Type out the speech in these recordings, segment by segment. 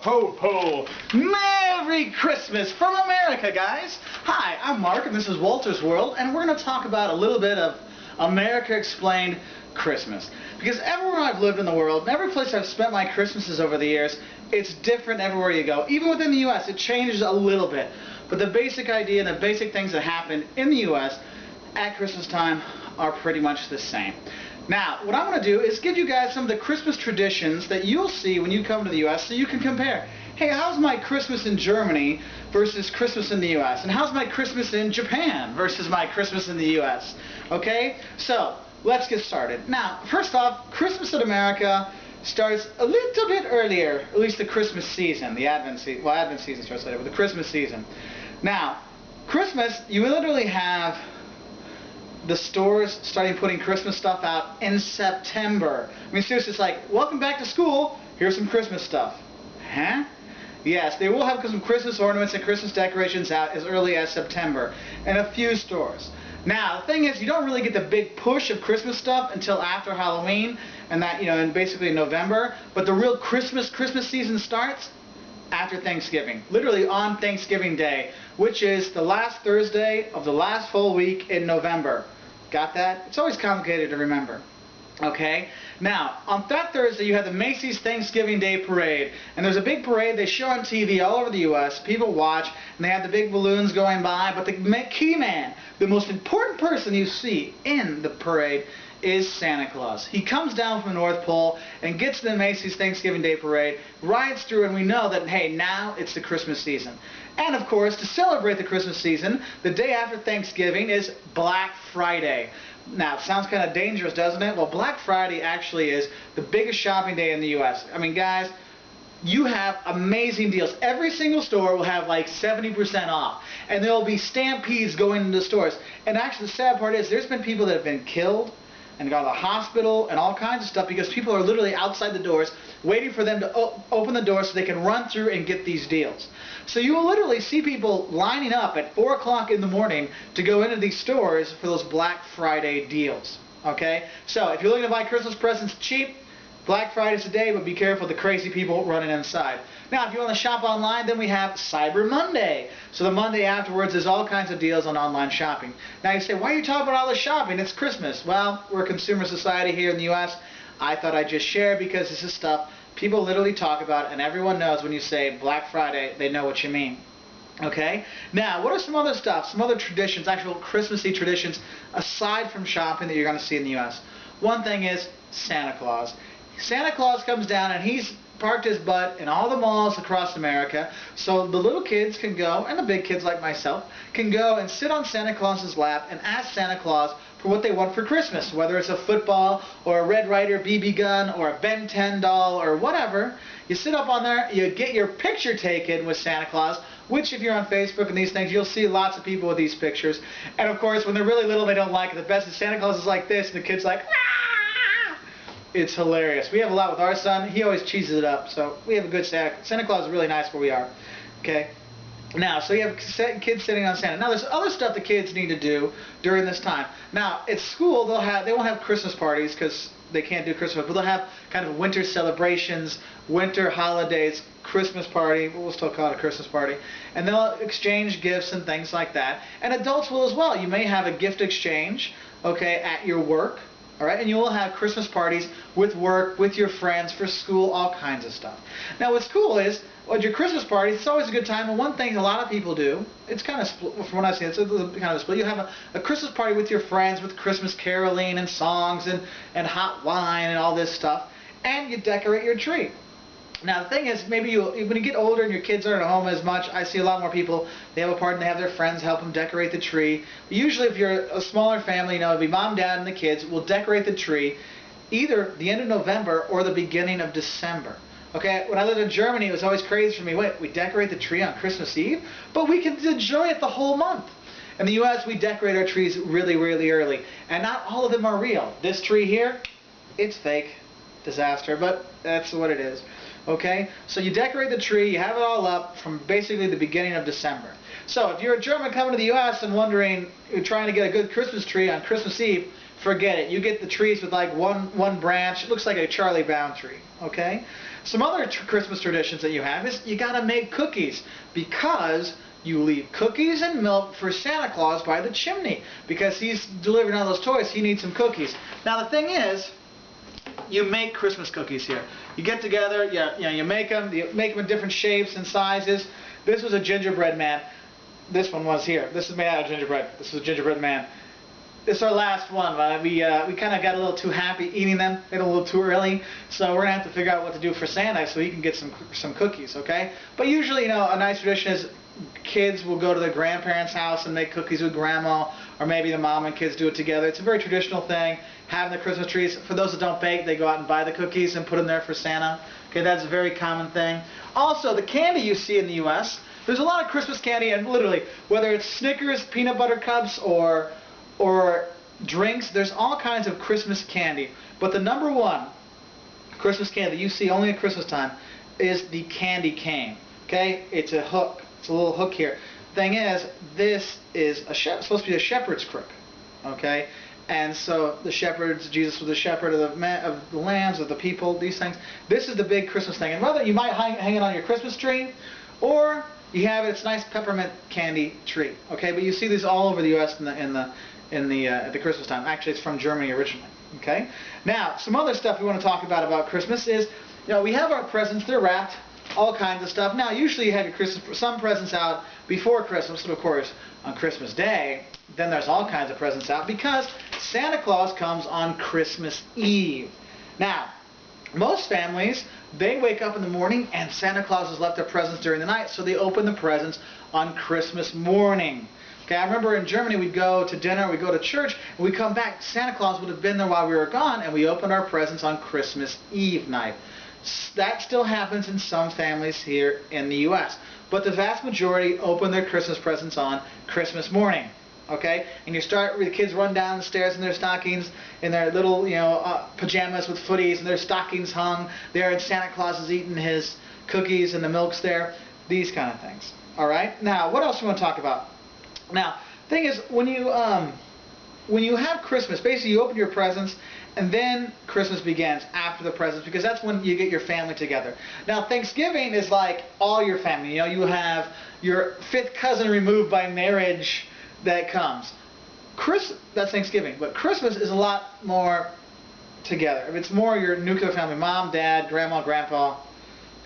ho, ho! Merry Christmas from America, guys! Hi, I'm Mark, and this is Walter's World, and we're going to talk about a little bit of America Explained Christmas. Because everywhere I've lived in the world, and every place I've spent my Christmases over the years, it's different everywhere you go. Even within the U.S., it changes a little bit. But the basic idea and the basic things that happen in the U.S. at Christmas time are pretty much the same. Now, what I'm going to do is give you guys some of the Christmas traditions that you'll see when you come to the U.S. so you can compare. Hey, how's my Christmas in Germany versus Christmas in the U.S.? And how's my Christmas in Japan versus my Christmas in the U.S.? Okay? So, let's get started. Now, first off, Christmas in America starts a little bit earlier, at least the Christmas season, the Advent season. Well, Advent season starts later, but the Christmas season. Now, Christmas, you literally have the stores starting putting Christmas stuff out in September. I mean, seriously, it's like, welcome back to school, here's some Christmas stuff. Huh? Yes, they will have some Christmas ornaments and Christmas decorations out as early as September in a few stores. Now, the thing is, you don't really get the big push of Christmas stuff until after Halloween, and that, and basically in November, but the real Christmas season starts after Thanksgiving, literally on Thanksgiving Day, which is the last Thursday of the last full week in November. Got that? It's always complicated to remember. Okay? Now, on that Thursday, you have the Macy's Thanksgiving Day Parade. And there's a big parade they show on TV all over the U.S. People watch, and they have the big balloons going by. But the key man, the most important person you see in the parade, is Santa Claus. He comes down from the North Pole and gets to the Macy's Thanksgiving Day Parade, rides through, and we know that, hey, now it's the Christmas season. And, of course, to celebrate the Christmas season, the day after Thanksgiving is Black Friday. Now, it sounds kind of dangerous, doesn't it? Well, Black Friday actually is the biggest shopping day in the U.S. I mean, guys, you have amazing deals. Every single store will have like 70% off. And there will be stampedes going into stores. And actually, the sad part is there's been people that have been killed and gone to the hospital and all kinds of stuff because people are literally outside the doors waiting for them to open the door so they can run through and get these deals. So you will literally see people lining up at 4 o'clock in the morning to go into these stores for those Black Friday deals. Okay? So if you're looking to buy Christmas presents cheap, Black Friday's the day, but be careful of the crazy people running inside. Now, if you want to shop online, then we have Cyber Monday. So the Monday afterwards, there's all kinds of deals on online shopping. Now you say, why are you talking about all this shopping? It's Christmas. Well, we're a consumer society here in the U.S. I thought I'd just share because this is stuff people literally talk about, and everyone knows when you say Black Friday, they know what you mean. Okay? Now, what are some other stuff, some other traditions, actual Christmassy traditions, aside from shopping that you're going to see in the U.S.? One thing is Santa Claus. Santa Claus comes down and he's parked his butt in all the malls across America, so the little kids can go, and the big kids like myself, can go and sit on Santa Claus's lap and ask Santa Claus for what they want for Christmas, whether it's a football or a Red Ryder BB gun or a Ben 10 doll or whatever. You sit up on there, you get your picture taken with Santa Claus, which if you're on Facebook and these things, you'll see lots of people with these pictures. And of course, when they're really little, they don't like it. The best is Santa Claus is like this, and the kid's like, ah! It's hilarious. We have a lot with our son. He always cheeses it up, so we have a good Santa Claus is really nice where we are. Okay? Now, so you have kids sitting on Santa. Now, there's other stuff the kids need to do during this time. Now, at school, they won't have Christmas parties because they can't do Christmas, but they'll have kind of winter celebrations, winter holidays, Christmas party. We'll still call it a Christmas party. And they'll exchange gifts and things like that. And adults will as well. You may have a gift exchange, okay, at your work. All right, and you will have Christmas parties with work, with your friends, for school, all kinds of stuff. Now, what's cool is, at your Christmas parties, it's always a good time, and one thing a lot of people do, it's kind of split, from what I've seen, it's kind of a split. You have a Christmas party with your friends, with Christmas caroling and songs and hot wine and all this stuff, and you decorate your tree. Now, the thing is, maybe when you get older and your kids aren't at home as much, I see a lot more people, they have a party and they have their friends help them decorate the tree. But usually, if you're a smaller family, it'll be mom, dad, and the kids will decorate the tree either the end of November or the beginning of December. Okay, when I lived in Germany, it was always crazy for me. Wait, we decorate the tree on Christmas Eve? But we can enjoy it the whole month. In the U.S., we decorate our trees really, really early. And not all of them are real. This tree here, it's fake. Disaster, but that's what it is. Okay, so you decorate the tree, you have it all up from basically the beginning of December. So if you're a German coming to the U.S. and wondering, you're trying to get a good Christmas tree on Christmas Eve, forget it. You get the trees with like one branch. It looks like a Charlie Brown tree. Okay? Some other Christmas traditions that you have is you got to make cookies because you leave cookies and milk for Santa Claus by the chimney because he's delivering all those toys. He needs some cookies. Now the thing is, you make Christmas cookies here. You get together, you make them. You make them in different shapes and sizes. This was a gingerbread man. This one was here. This is made out of gingerbread. This is a gingerbread man. This is our last one. We kind of got a little too happy eating them. Ate a little too early, so we're gonna have to figure out what to do for Santa so he can get some cookies. Okay? But usually, a nice tradition is kids will go to their grandparents' house and make cookies with grandma, or maybe the mom and kids do it together. It's a very traditional thing. Having the Christmas trees. For those that don't bake, they go out and buy the cookies and put them there for Santa. Okay, that's a very common thing. Also, the candy you see in the U.S. There's a lot of Christmas candy, and literally, whether it's Snickers, peanut butter cups, or drinks, there's all kinds of Christmas candy. But the number one Christmas candy that you see only at Christmas time is the candy cane. Okay, it's a hook. It's a little hook here. Thing is, this is supposed to be a shepherd's crook. Okay, and so the shepherds, Jesus was the shepherd of the lambs, of the people, these things. This is the big Christmas thing, and whether you might hang it on your Christmas tree, or you have it, it's a nice peppermint candy tree. Okay, but you see these all over the U.S. at the Christmas time. Actually, it's from Germany originally. Okay, now some other stuff we want to talk about Christmas is, we have our presents. They're wrapped. All kinds of stuff. Now, usually you have your some presents out before Christmas, and of course, on Christmas Day, then there's all kinds of presents out because Santa Claus comes on Christmas Eve. Now, most families, they wake up in the morning and Santa Claus has left their presents during the night, so they open the presents on Christmas morning. Okay, I remember in Germany we'd go to dinner, we'd go to church, and we'd come back, Santa Claus would have been there while we were gone, and we opened our presents on Christmas Eve night. That still happens in some families here in the U.S. But the vast majority open their Christmas presents on Christmas morning. Okay? And the kids run down the stairs in their stockings, in their little, pajamas with footies, and their stockings hung there, and Santa Claus is eating his cookies and the milk's there. These kind of things. Alright? Now, what else do we want to talk about? Now, thing is, when you have Christmas, basically you open your presents, and then Christmas begins after the presents because that's when you get your family together. Now, Thanksgiving is like all your family. You have your fifth cousin removed by marriage that comes. That's Thanksgiving, but Christmas is a lot more together. It's more your nuclear family, mom, dad, grandma, grandpa,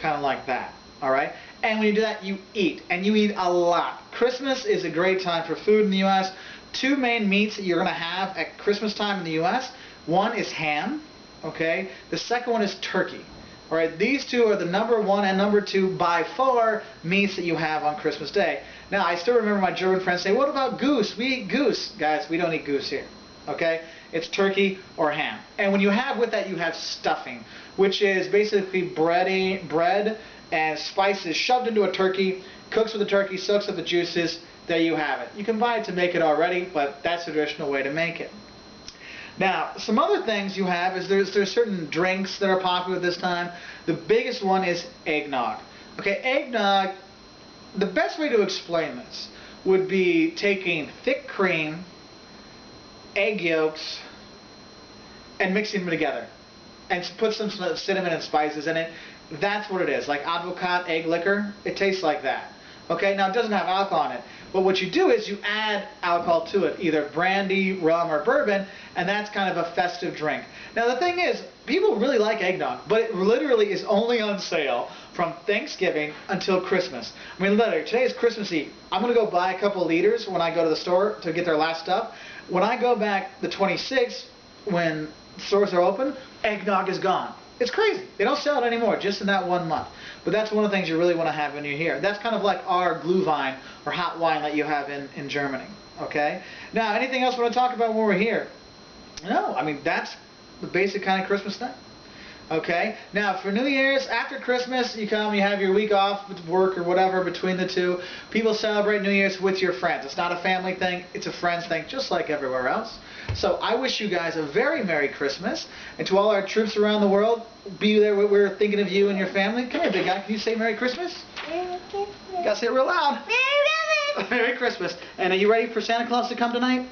kind of like that. All right? And when you do that, you eat, and you eat a lot. Christmas is a great time for food in the U.S. Two main meats that you're going to have at Christmas time in the U.S. One is ham, okay? The second one is turkey. All right, these two are the number one and number two by far meats that you have on Christmas Day. Now, I still remember my German friends say, what about goose? We eat goose. Guys, we don't eat goose here, okay? It's turkey or ham. And when you have with that, you have stuffing, which is basically bread and spices shoved into a turkey, cooks with the turkey, soaks up the juices. There you have it. You can buy it to make it already, but that's the traditional way to make it. Now, some other things you have is there's certain drinks that are popular this time. The biggest one is eggnog. Okay, eggnog, the best way to explain this would be taking thick cream, egg yolks, and mixing them together. And put some cinnamon and spices in it. That's what it is, like avocado egg liquor. It tastes like that. Okay, now it doesn't have alcohol in it. But what you do is you add alcohol to it, either brandy, rum, or bourbon, and that's kind of a festive drink. Now the thing is, people really like eggnog, but it literally is only on sale from Thanksgiving until Christmas. I mean, literally, today is Christmas Eve. I'm going to go buy a couple of liters when I go to the store to get their last stuff. When I go back the 26th, when stores are open, eggnog is gone. It's crazy. They don't sell it anymore, just in that 1 month. But that's one of the things you really want to have when you're here. That's kind of like our Glühwein or hot wine that you have in Germany. Okay? Now, anything else we want to talk about when we're here? No. I mean, that's the basic kind of Christmas thing. Okay? Now, for New Year's, after Christmas, you have your week off with work or whatever between the two. People celebrate New Year's with your friends. It's not a family thing. It's a friends thing, just like everywhere else. So I wish you guys a very Merry Christmas. And to all our troops around the world, be there. We're thinking of you and your family. Come here, big guy. Can you say Merry Christmas? Merry Christmas. You gotta say it real loud. Merry Christmas. Merry Christmas. And are you ready for Santa Claus to come tonight?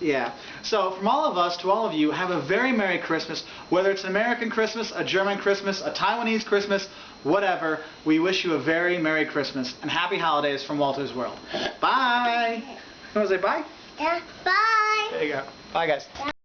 Yeah. So from all of us to all of you, have a very Merry Christmas. Whether it's an American Christmas, a German Christmas, a Taiwanese Christmas, whatever, we wish you a very Merry Christmas and Happy Holidays from Walter's World. Bye. You want to say bye? Yeah, bye. There you go. Bye, guys.